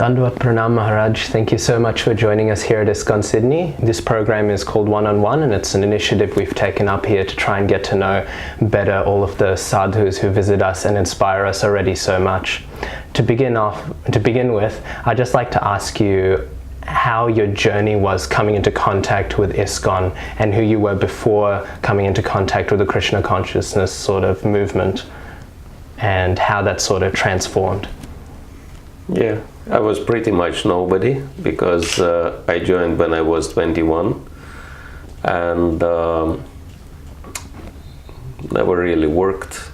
Dandavat Pranam Maharaj, thank you so much for joining us here at ISKCON Sydney. This program is called One on One, and it's an initiative we've taken up here to try and get to know better all of the sadhus who visit us and inspire us already so much. To begin with, I'd just like to ask you how your journey was coming into contact with ISKCON and who you were before coming into contact with the Krishna consciousness sort of movement and how that sort of transformed. Yeah, I was pretty much nobody because I joined when I was 21 and never really worked.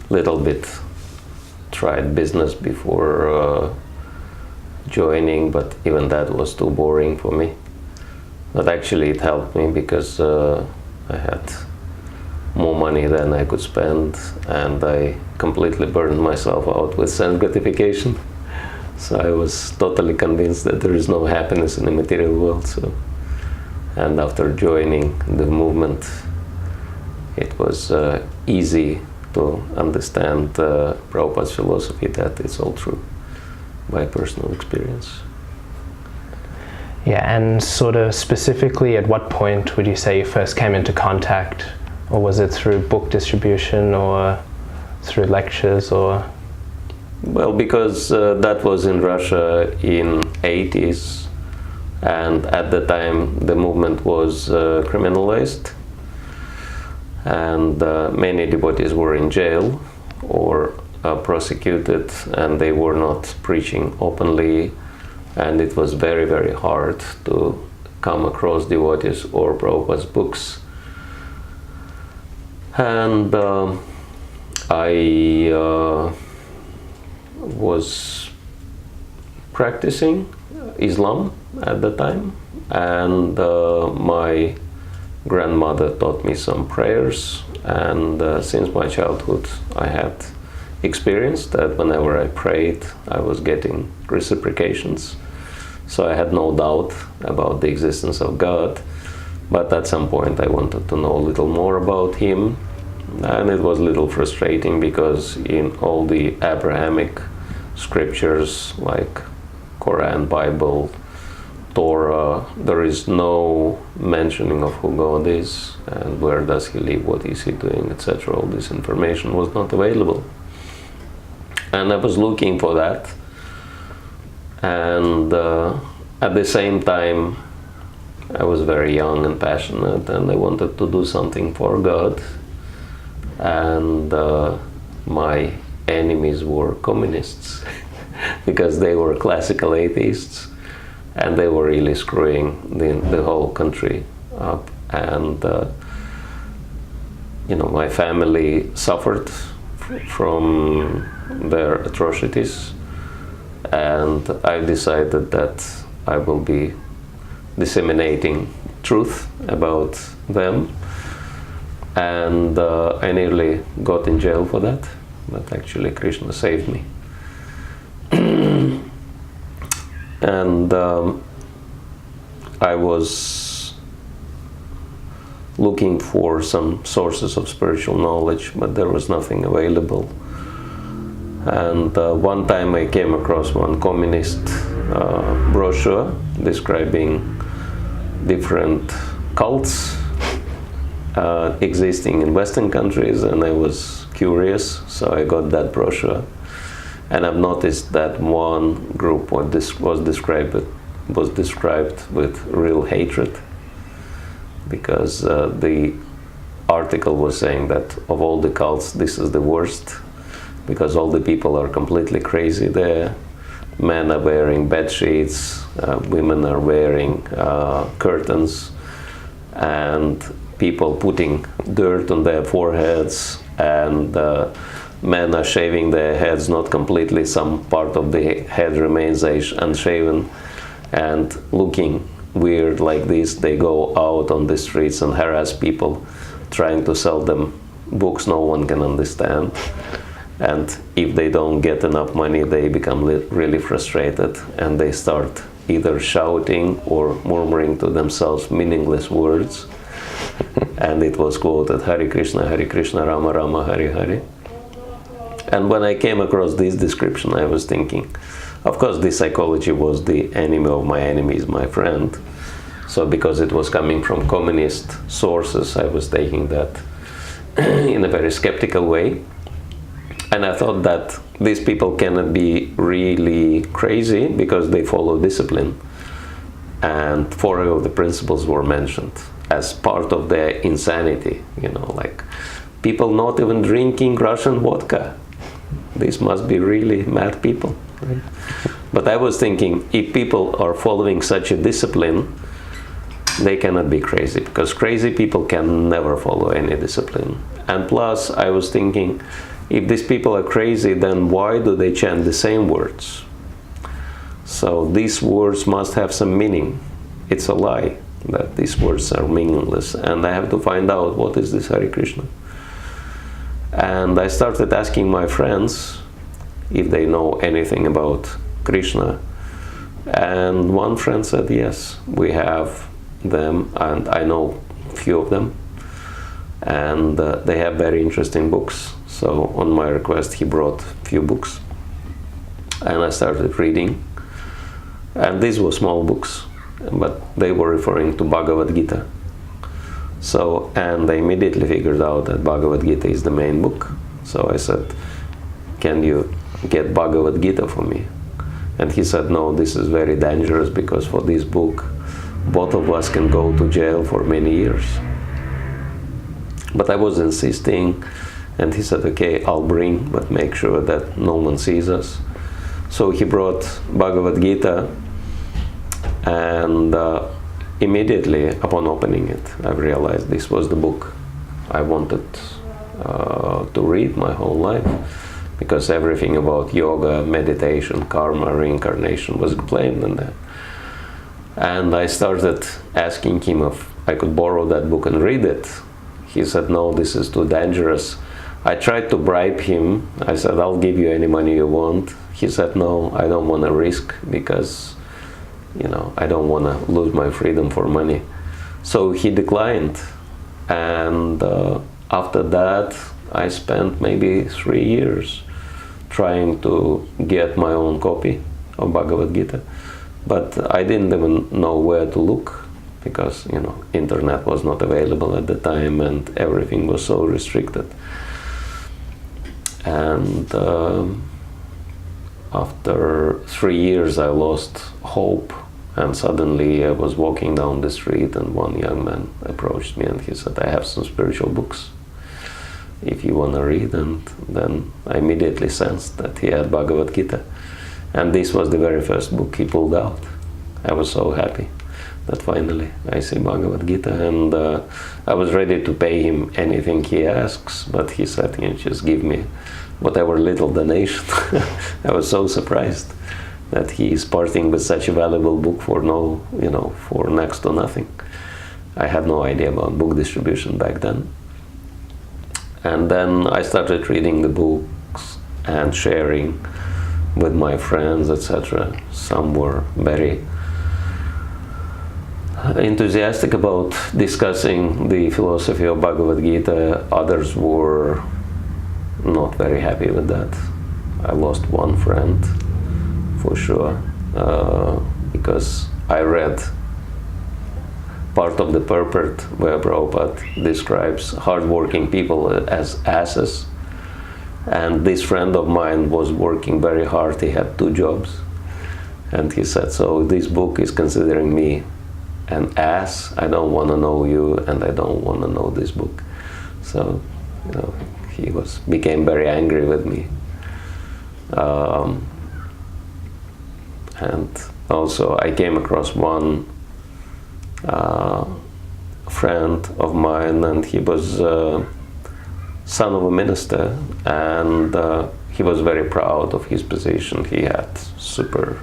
Little bit tried business before joining, but even that was too boring for me. But actually it helped me because I had more money than I could spend, and I completely burned myself out with sense gratification. So I was totally convinced that there is no happiness in the material world. And after joining the movement, it was easy to understand Prabhupada's philosophy that it's all true by personal experience. Yeah, and sort of specifically at what point would you say you first came into contact? Or was it through book distribution or through lectures or? Well, because that was in Russia in 80s, and at the time the movement was criminalized, and many devotees were in jail or prosecuted, and they were not preaching openly, and it was very, very hard to come across devotees or Prabhupada's books. And I was practicing Islam at the time, and my grandmother taught me some prayers, and since my childhood I had experienced that whenever I prayed I was getting reciprocations, so I had no doubt about the existence of God. But at some point I wanted to know a little more about him, and it was a little frustrating because in all the Abrahamic scriptures like Quran, Bible, Torah, there is no mentioning of who God is and where does he live, what is he doing, etc. All this information was not available. And I was looking for that, and at the same time I was very young and passionate, and I wanted to do something for God, and my enemies were communists because they were classical atheists, and they were really screwing the whole country up, and my family suffered from their atrocities, and I decided that I will be disseminating truth about them, and I nearly got in jail for that, but actually Krishna saved me. And I was looking for some sources of spiritual knowledge, but there was nothing available. And one time I came across one communist brochure describing different cults existing in Western countries, and I was curious, so I got that brochure. And I've noticed that one group was described with real hatred, because the article was saying that of all the cults, this is the worst, because all the people are completely crazy there. Men are wearing bed sheets, women are wearing curtains, and people putting dirt on their foreheads, and men are shaving their heads, not completely, some part of the head remains unshaven, and looking weird like this, they go out on the streets and harass people, trying to sell them books no one can understand. And if they don't get enough money, they become really frustrated, and they start either shouting or murmuring to themselves meaningless words. And it was quoted, Hare Krishna, Rama Rama, Hare Hare. And when I came across this description, I was thinking, of course, this psychology was the enemy of my enemy is my friend. So because it was coming from communist sources, I was taking that in a very skeptical way. And I thought that these people cannot be really crazy because they follow discipline. And 4 of the principles were mentioned as part of their insanity, you know, like people not even drinking Russian vodka. These must be really mad people, right? But I was thinking, if people are following such a discipline, they cannot be crazy, because crazy people can never follow any discipline. And plus, I was thinking, if these people are crazy, then why do they chant the same words? So these words must have some meaning. It's a lie that these words are meaningless, and I have to find out what is this Hare Krishna. And I started asking my friends if they know anything about Krishna. And one friend said, yes, we have them, and I know a few of them. And they have very interesting books. So on my request, he brought a few books. And I started reading. And these were small books, but they were referring to Bhagavad Gita. So, and I immediately figured out that Bhagavad Gita is the main book. So I said, can you get Bhagavad Gita for me? And he said, no, this is very dangerous, because for this book, both of us can go to jail for many years. But I was insisting, and he said, okay, I'll bring, but make sure that no one sees us. So he brought Bhagavad Gita, and immediately upon opening it, I realized this was the book I wanted to read my whole life, because everything about yoga, meditation, karma, reincarnation was explained in that. And I started asking him if I could borrow that book and read it. He said, no, this is too dangerous. I tried to bribe him. I said, I'll give you any money you want. He said, no, I don't want to risk, because, you know, I don't want to lose my freedom for money. So he declined. And after that, I spent maybe 3 years trying to get my own copy of Bhagavad Gita. But I didn't even know where to look, because, you know, internet was not available at the time, and everything was so restricted. And after 3 years, I lost hope, and suddenly I was walking down the street, and one young man approached me, and he said, I have some spiritual books if you want to read. And then I immediately sensed that he had Bhagavad Gita, and this was the very first book he pulled out. I was so happy that finally I see Bhagavad Gita, and I was ready to pay him anything he asks, but he said, you know, just give me whatever little donation. I was so surprised that he is parting with such a valuable book for no, you know, for next to nothing. I had no idea about book distribution back then. And then I started reading the books and sharing with my friends, etc. Some were very enthusiastic about discussing the philosophy of Bhagavad Gita. Others were not very happy with that. I lost one friend, for sure, because I read part of the purport where Prabhupada describes hardworking people as asses. And this friend of mine was working very hard. He had 2 jobs. And he said, so this book is considering me an ass. I don't want to know you, and I don't want to know this book. So, you know, he became very angry with me. And also I came across one friend of mine, and he was son of a minister, and he was very proud of his position. He had super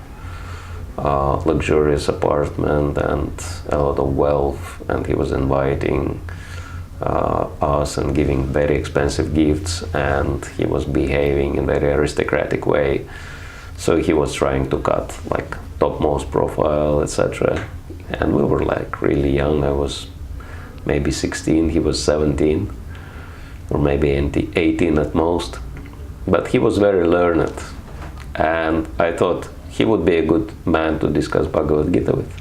luxurious apartment and a lot of wealth, and he was inviting us and giving very expensive gifts, and he was behaving in a very aristocratic way. So he was trying to cut like topmost profile, etc. And we were like really young. I was maybe 16, he was 17, or maybe 18 at most. but he was very learned, and I thought he would be a good man to discuss Bhagavad Gita with.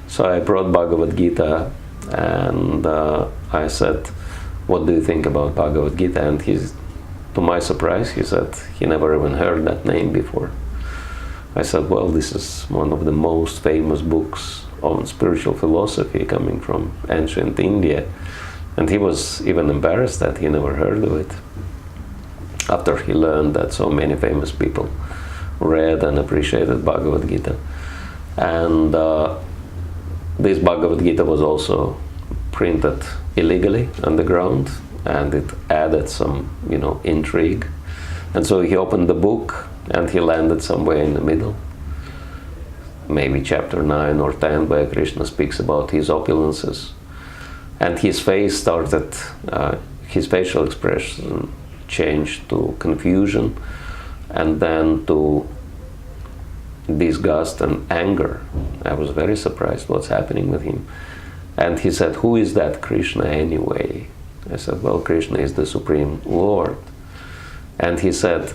So I brought Bhagavad Gita, and I said, what do you think about Bhagavad Gita? And to my surprise, he said he never even heard that name before. I said, well, this is one of the most famous books on spiritual philosophy coming from ancient India. And he was even embarrassed that he never heard of it, after he learned that so many famous people read and appreciated Bhagavad Gita. And this Bhagavad Gita was also printed illegally underground, and it added some, intrigue. And so he opened the book, and he landed somewhere in the middle. Maybe chapter 9 or 10, where Krishna speaks about his opulences. And his face started, his facial expression changed to confusion, and then to disgust and anger. I was very surprised what's happening with him. And he said, who is that Krishna anyway? I said, well, Krishna is the Supreme Lord. And he said,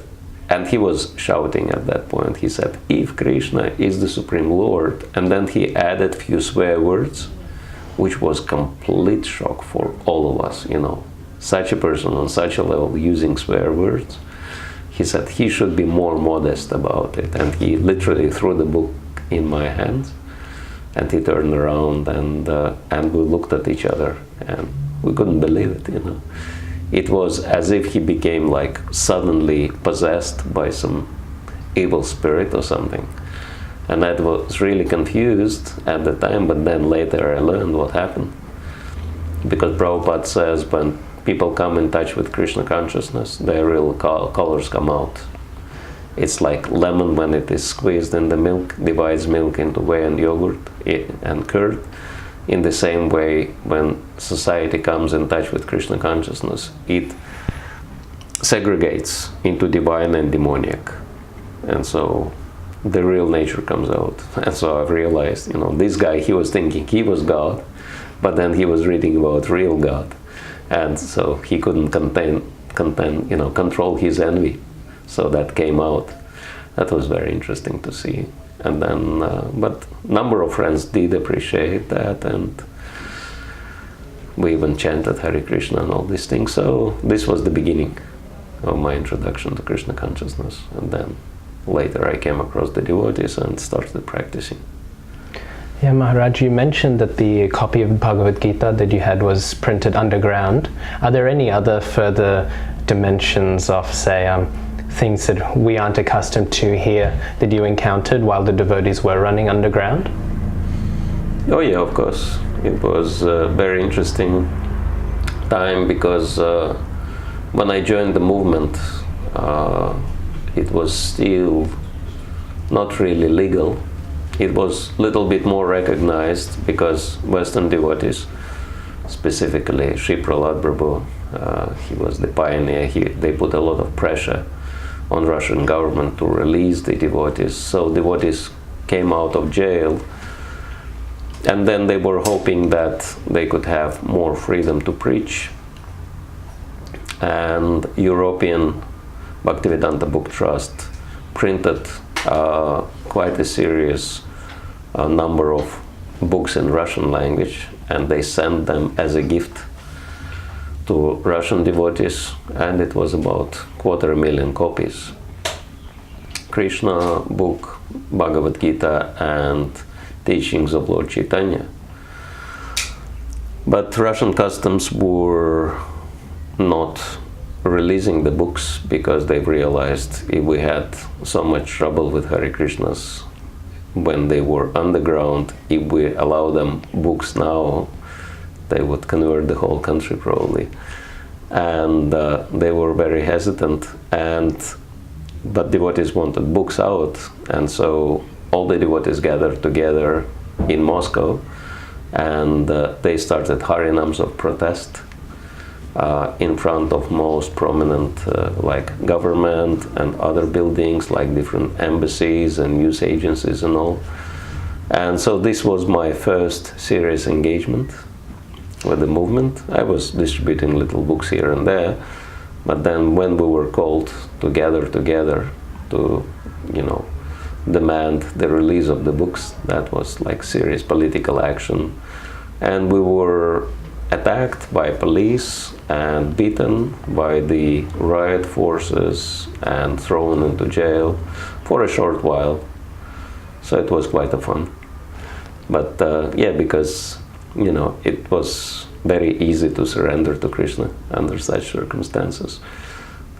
and he was shouting at that point, he said, if Krishna is the Supreme Lord, and then he added few swear words, which was complete shock for all of us, such a person on such a level using swear words. He said he should be more modest about it, and he literally threw the book in my hands, and he turned around, and we looked at each other, and we couldn't believe it, It was as if he became like suddenly possessed by some evil spirit or something. And I was really confused at the time, but then later I learned what happened. Because Prabhupada says when people come in touch with Krishna consciousness, their real colors come out. It's like lemon when it is squeezed in the milk, divides milk into whey and yogurt and curd. In the same way, when society comes in touch with Krishna consciousness, it segregates into divine and demoniac. And so the real nature comes out. And so I've realized, this guy, he was thinking he was God, but then he was reading about real God. And so he couldn't control his envy. So that came out. That was very interesting to see. And then, but number of friends did appreciate that, and we even chanted Hare Krishna and all these things. So this was the beginning of my introduction to Krishna consciousness. And then later I came across the devotees and started practicing. Yeah, Maharaj, you mentioned that the copy of Bhagavad Gita that you had was printed underground. Are there any other further dimensions of, say, things that we aren't accustomed to here that you encountered while the devotees were running underground? Oh yeah, of course. It was a very interesting time because when I joined the movement, it was still not really legal. It was a little bit more recognized because Western devotees, specifically Sri Prahlad Prabhu, he was the pioneer. They put a lot of pressure on Russian government to release the devotees. So devotees came out of jail, and then they were hoping that they could have more freedom to preach. And European Bhaktivedanta Book Trust printed quite a serious number of books in Russian language, and they sent them as a gift to Russian devotees, and it was about 250,000 copies. Krishna book, Bhagavad Gita, and teachings of Lord Chaitanya. But Russian customs were not releasing the books because they realized if we had so much trouble with Hare Krishnas when they were underground, if we allow them books now, they would convert the whole country probably. And they were very hesitant, but devotees wanted books out, and so all the devotees gathered together in Moscow, and they started Harinams of protest in front of most prominent like government and other buildings, like different embassies and news agencies and all. And so this was my first serious engagement with the movement. I was distributing little books here and there, But then when we were called to gather together to, demand the release of the books, that was like serious political action. And we were attacked by police and beaten by the riot forces and thrown into jail for a short while. So it was quite a fun. But because, it was very easy to surrender to Krishna under such circumstances.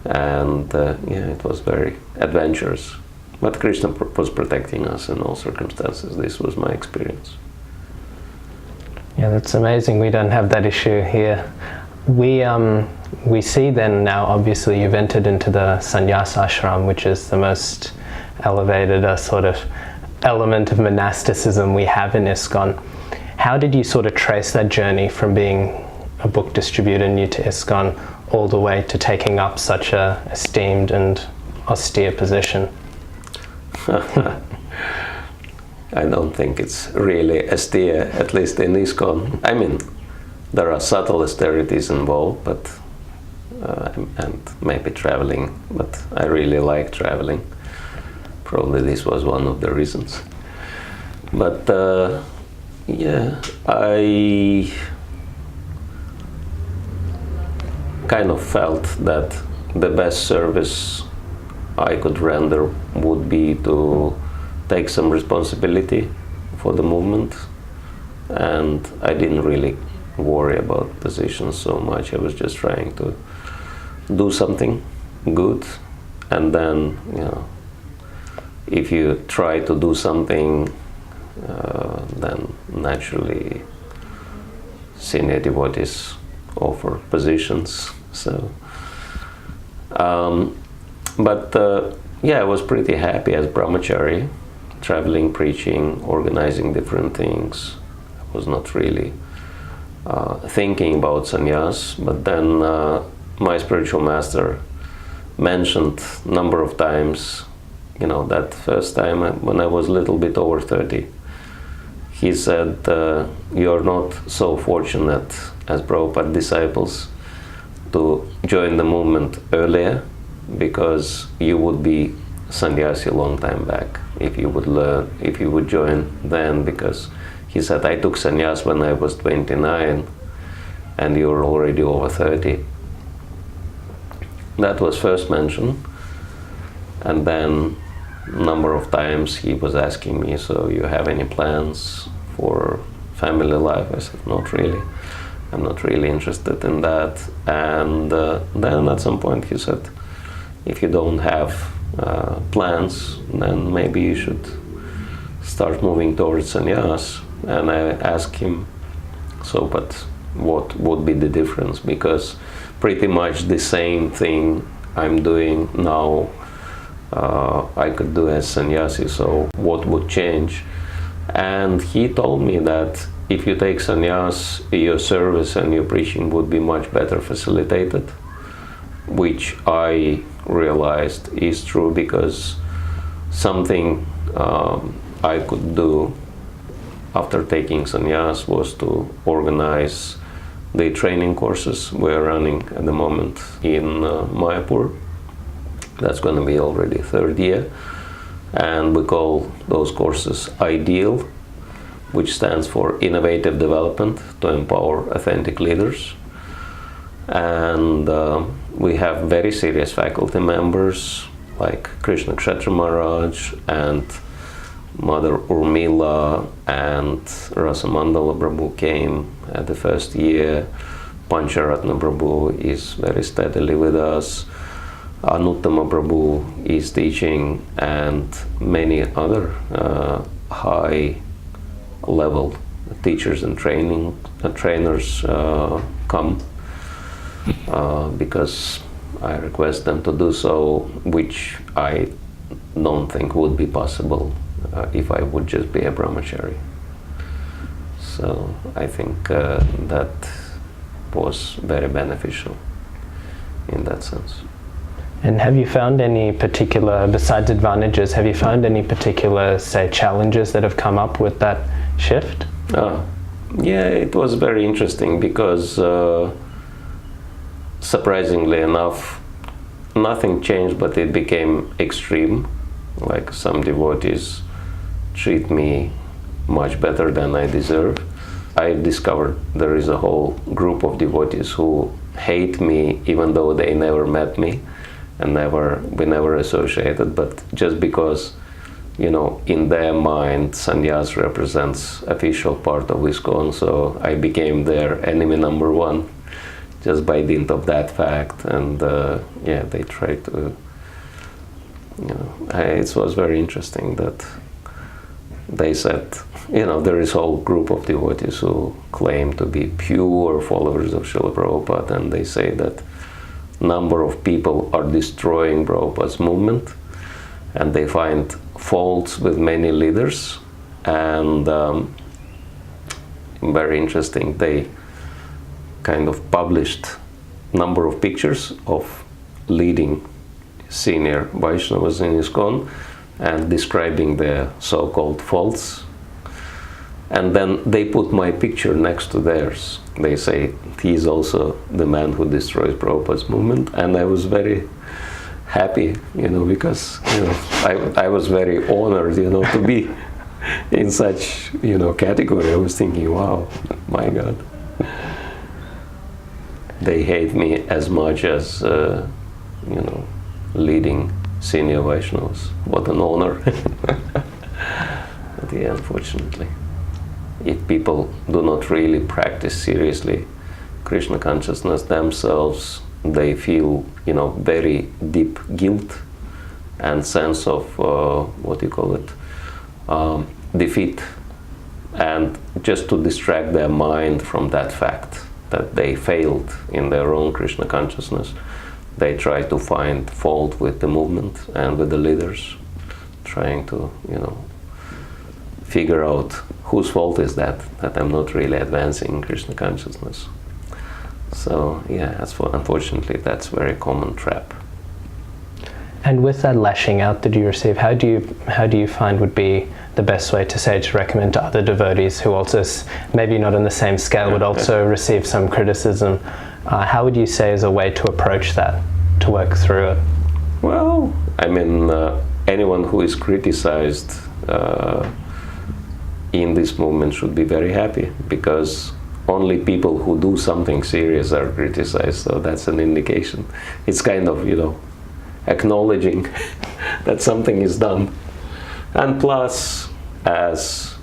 And it was very adventurous. But Krishna was protecting us in all circumstances. This was my experience. Yeah, that's amazing. We don't have that issue here. We see then now, obviously, you've entered into the sannyas ashram, which is the most elevated sort of element of monasticism we have in ISKCON. How did you sort of trace that journey from being a book distributor new to ISKCON all the way to taking up such a esteemed and austere position? I don't think it's really austere, at least in ISKCON. I mean, there are subtle austerities involved, but and maybe traveling, but I really like traveling. Probably this was one of the reasons. But I kind of felt that the best service I could render would be to take some responsibility for the movement, and I didn't really worry about positions so much. I was just trying to do something good, and then if you try to do something, then naturally senior devotees offer positions. So I was pretty happy as brahmachari, traveling, preaching, organizing different things. I was not really thinking about sannyas, but then my spiritual master mentioned a number of times, that first time when I was a little bit over 30, he said, you're not so fortunate as Prabhupada disciples to join the movement earlier, because you would be sannyasi a long time back if you would join then, because he said, I took sannyas when I was 29 and you're already over 30. That was first mentioned, and then number of times he was asking me, so you have any plans for family life? I said, not really. I'm not really interested in that. And then at some point he said, if you don't have plans, then maybe you should start moving towards sannyas. And I asked him, but what would be the difference? Because pretty much the same thing I'm doing now, I could do as sannyasi, so what would change? And he told me that if you take sannyas, your service and your preaching would be much better facilitated, which I realized is true, because something I could do after taking sannyas was to organize the training courses we're running at the moment in Mayapur. That's going to be already third year, and we call those courses IDEAL, which stands for Innovative Development to Empower Authentic Leaders. And we have very serious faculty members like Krishna Kshetra Maharaj and Mother Urmila, and Rasamandala Prabhu came at the first year. Pancharatna Prabhu is very steadily with us. Anuttama Prabhu is teaching, and many other high-level teachers and trainers come because I request them to do so, which I don't think would be possible if I would just be a brahmachari. So I think that was very beneficial in that sense. And have you found any particular, besides advantages, have you found any particular, say, challenges that have come up with that shift? Yeah, it was very interesting because surprisingly enough, nothing changed, but it became extreme. Like some devotees treat me much better than I deserve. I discovered there is a whole group of devotees who hate me even though they never met me and we never associated, but just because, you know, in their mind sannyas represents official part of ISKCON, so I became their enemy number one just by dint of that fact. And yeah, they tried to, you know, it was very interesting that they said, you know, there is a whole group of devotees who claim to be pure followers of Srila Prabhupada, and they say that number of people are destroying Prabhupada's movement, and they find faults with many leaders. And very interesting, they kind of published number of pictures of leading senior Vaishnavas in ISKCON and describing their so-called faults. And then they put my picture next to theirs. They say, he is also the man who destroys Prabhupada's movement. And I was very happy, you know, because, you know, I was very honored, you know, to be in such, you know, category. I was thinking, wow, my God. They hate me as much as, you know, leading senior Vaishnavas. What an honor. But yeah, unfortunately, if people do not really practice seriously Krishna consciousness themselves, they feel, you know, very deep guilt and sense of what do you call it, defeat, and just to distract their mind from that fact that they failed in their own Krishna consciousness, they try to find fault with the movement and with the leaders, trying to, you know, figure out whose fault is that I'm not really advancing in Krishna consciousness. So yeah, unfortunately that's a very common trap. And with that lashing out that you receive, how do you find would be the best way to recommend to other devotees who also, maybe not on the same scale, would also receive some criticism? How would you say is a way to approach that, to work through it? Well, I mean, anyone who is criticized in this movement should be very happy, because only people who do something serious are criticized, so that's an indication. It's kind of, you know, acknowledging that something is done. And plus, as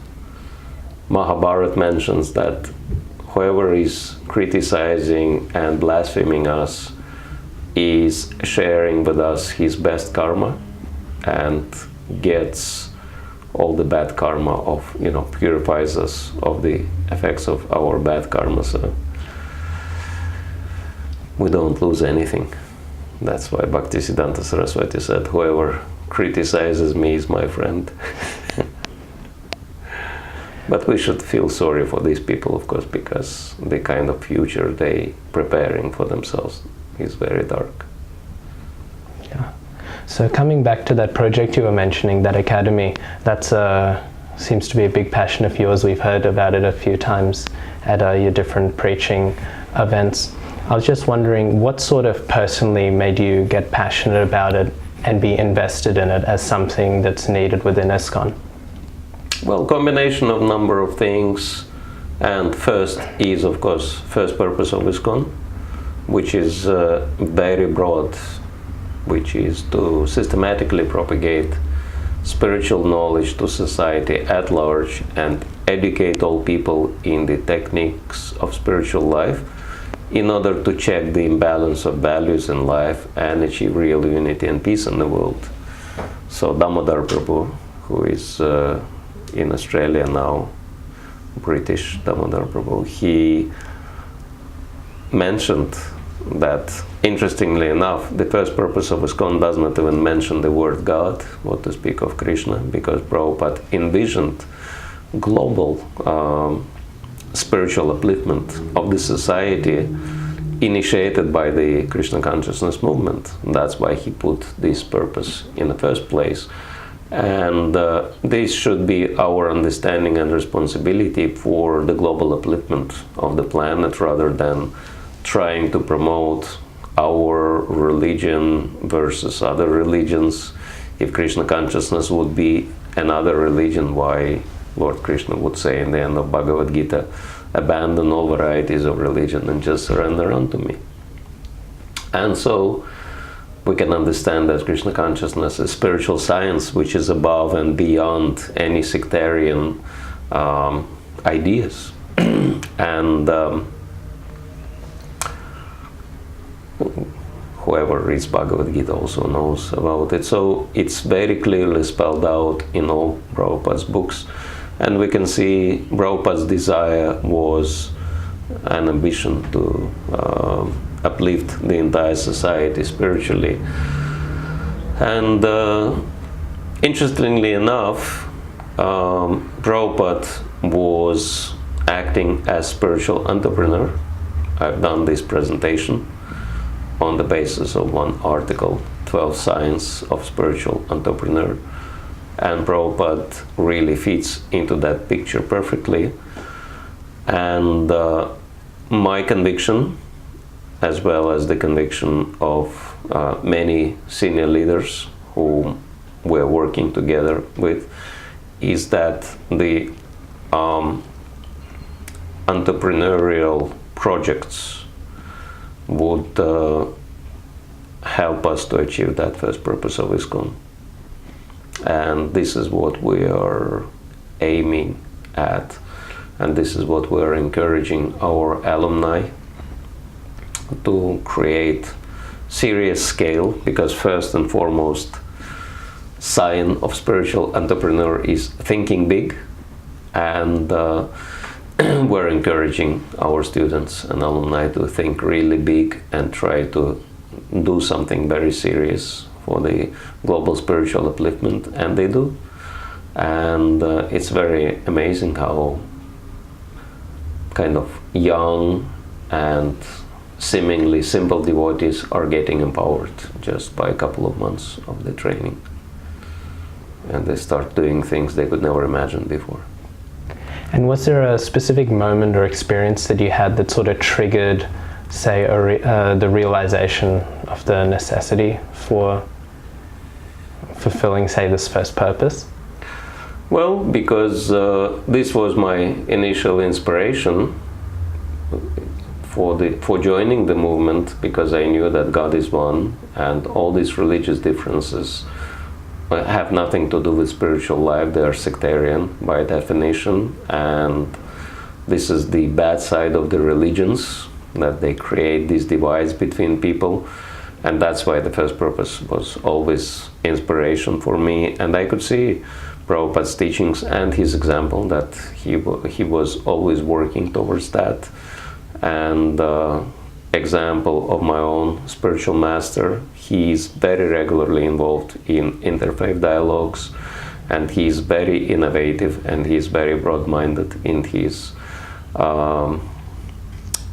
Mahabharata mentions, that whoever is criticizing and blaspheming us is sharing with us his best karma and gets all the bad karma of, you know, purifies us of the effects of our bad karma. So we don't lose anything. That's why Bhaktisiddhanta Saraswati said, whoever criticizes me is my friend. But we should feel sorry for these people, of course, because the kind of future they preparing for themselves is very dark. Yeah. So coming back to that project you were mentioning, that academy, that's seems to be a big passion of yours. We've heard about it a few times at your different preaching events. I was just wondering, what sort of personally made you get passionate about it and be invested in it as something that's needed within ISKCON? Well, combination of number of things, and first is, of course, first purpose of ISKCON, which is very broad, which is to systematically propagate spiritual knowledge to society at large and educate all people in the techniques of spiritual life in order to check the imbalance of values in life and achieve real unity and peace in the world. So Damodar Prabhu, who is in Australia now, British Damodar Prabhu, he mentioned that, interestingly enough, the first purpose of ISKCON does not even mention the word God, what to speak of Krishna, because Prabhupada envisioned global spiritual upliftment of the society initiated by the Krishna consciousness movement. That's why he put this purpose in the first place. And this should be our understanding and responsibility for the global upliftment of the planet, rather than trying to promote our religion versus other religions. If Krishna consciousness would be another religion, why Lord Krishna would say in the end of Bhagavad Gita, abandon all varieties of religion and just surrender unto me. And so we can understand that Krishna consciousness is spiritual science, which is above and beyond any sectarian ideas. And whoever reads Bhagavad Gita also knows about it. So it's very clearly spelled out in all Prabhupada's books. And we can see Prabhupada's desire was an ambition to uplift the entire society spiritually. And interestingly enough, Prabhupada was acting as spiritual entrepreneur. I've done this presentation on the basis of one article, 12 Signs of Spiritual Entrepreneur. And Prabhupada really fits into that picture perfectly. And my conviction, as well as the conviction of many senior leaders who we're working together with, is that the entrepreneurial projects would help us to achieve that first purpose of ISKCON. And this is what we are aiming at, and this is what we are encouraging our alumni to create serious scale, because first and foremost sign of spiritual entrepreneur is thinking big, and we're encouraging our students and alumni to think really big and try to do something very serious for the global spiritual upliftment, and they do. And it's very amazing how kind of young and seemingly simple devotees are getting empowered just by a couple of months of the training. And they start doing things they could never imagine before. And was there a specific moment or experience that you had that sort of triggered, say, the realization of the necessity for fulfilling, say, this first purpose? Well, because this was my initial inspiration for joining the movement, because I knew that God is one and all these religious differences have nothing to do with spiritual life. They are sectarian by definition, and this is the bad side of the religions, that they create these divides between people. And that's why the first purpose was always inspiration for me. And I could see Prabhupada's teachings and his example, that he was always working towards that. And example of my own spiritual master, he is very regularly involved in interfaith dialogues, and he is very innovative, and he is very broad-minded in his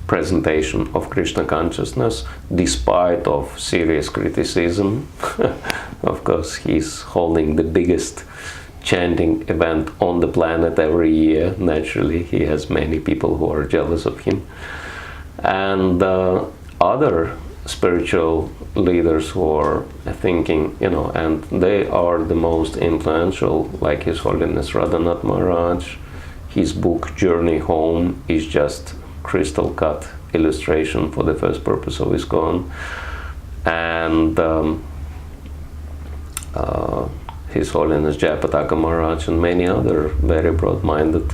presentation of Krishna consciousness, despite of serious criticism. Of course, he's holding the biggest chanting event on the planet every year. Naturally, he has many people who are jealous of him. And other spiritual leaders who are thinking, and they are the most influential, like His Holiness Radhanath Maharaj. His book Journey Home is just crystal cut illustration for the first purpose of ISKCON. And His Holiness Jayapataka Maharaj and many other very broad-minded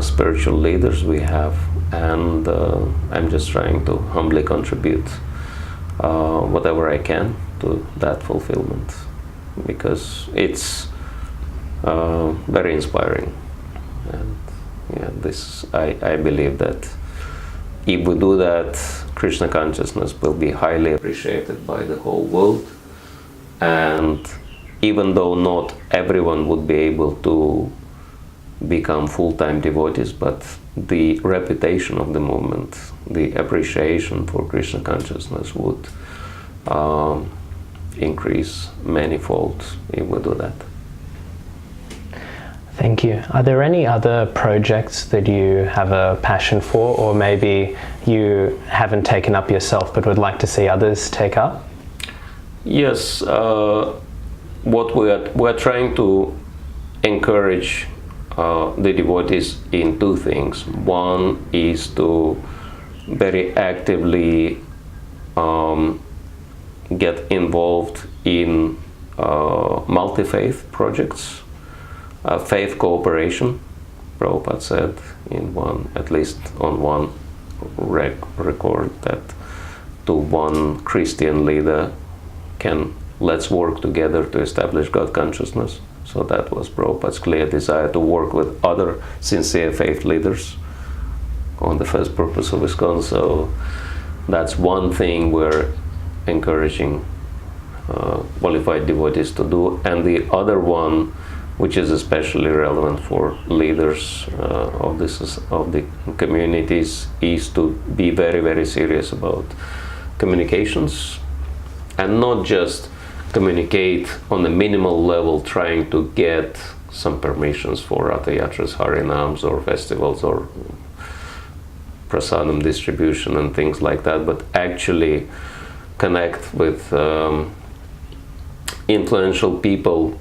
spiritual leaders we have. And I'm just trying to humbly contribute whatever I can to that fulfillment, because it's very inspiring. And I believe that if we do that, Krishna consciousness will be highly appreciated by the whole world. And even though not everyone would be able to become full-time devotees, but the reputation of the movement, the appreciation for Krishna consciousness would increase manifold if we do that. Thank you. Are there any other projects that you have a passion for, or maybe you haven't taken up yourself but would like to see others take up? Yes, what we're trying to encourage the devotees in two things. One is to very actively get involved in multi-faith projects, faith cooperation. Prabhupada said in one, at least on one record, that to one Christian leader let's work together to establish God consciousness. So that was Prabhupada's clear desire, to work with other sincere faith leaders on the first purpose of ISKCON. So that's one thing we're encouraging qualified devotees to do. And the other one, which is especially relevant for leaders of the communities, is to be very, very serious about communications, and not just communicate on a minimal level, trying to get some permissions for Ratha Yatras, Harinams, or festivals, or prasadam distribution and things like that, but actually connect with influential people,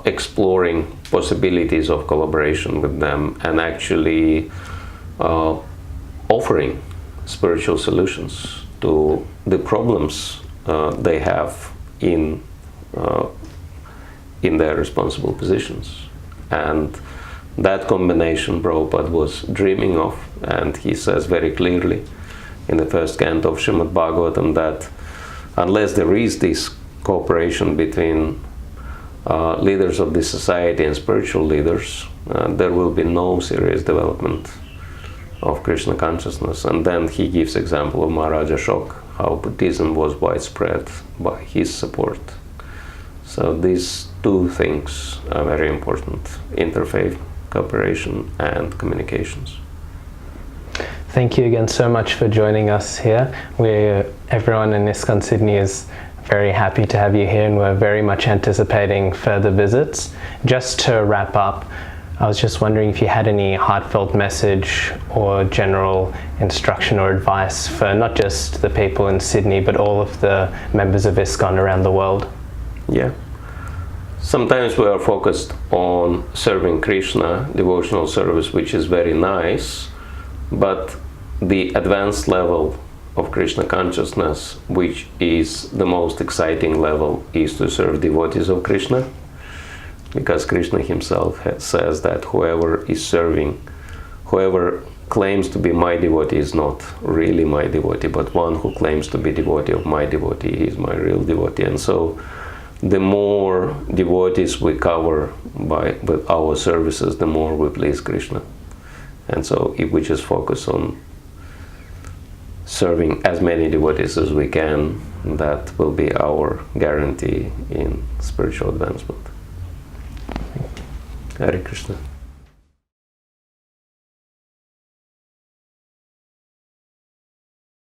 exploring possibilities of collaboration with them, and actually offering spiritual solutions to the problems they have in their responsible positions. And that combination Prabhupada was dreaming of, and he says very clearly in the first canto of Srimad Bhagavatam that unless there is this cooperation between leaders of the society and spiritual leaders, there will be no serious development of Krishna consciousness. And then he gives example of Maharaj Ashoka, how Buddhism was widespread by his support. So these two things are very important: interfaith cooperation and communications. Thank you again so much for joining us here. Everyone in ISKCON Sydney is very happy to have you here, and we're very much anticipating further visits. Just to wrap up, I was just wondering if you had any heartfelt message or general instruction or advice for not just the people in Sydney, but all of the members of ISKCON around the world. Yeah. Sometimes we are focused on serving Krishna, devotional service, which is very nice, but the advanced level of Krishna consciousness, which is the most exciting level, is to serve devotees of Krishna. Because Krishna himself says that whoever claims to be my devotee is not really my devotee, but one who claims to be devotee of my devotee, he is my real devotee. And so the more devotees we cover with our services, the more we please Krishna. And so if we just focus on serving as many devotees as we can, that will be our guarantee in spiritual advancement. Hare Krishna.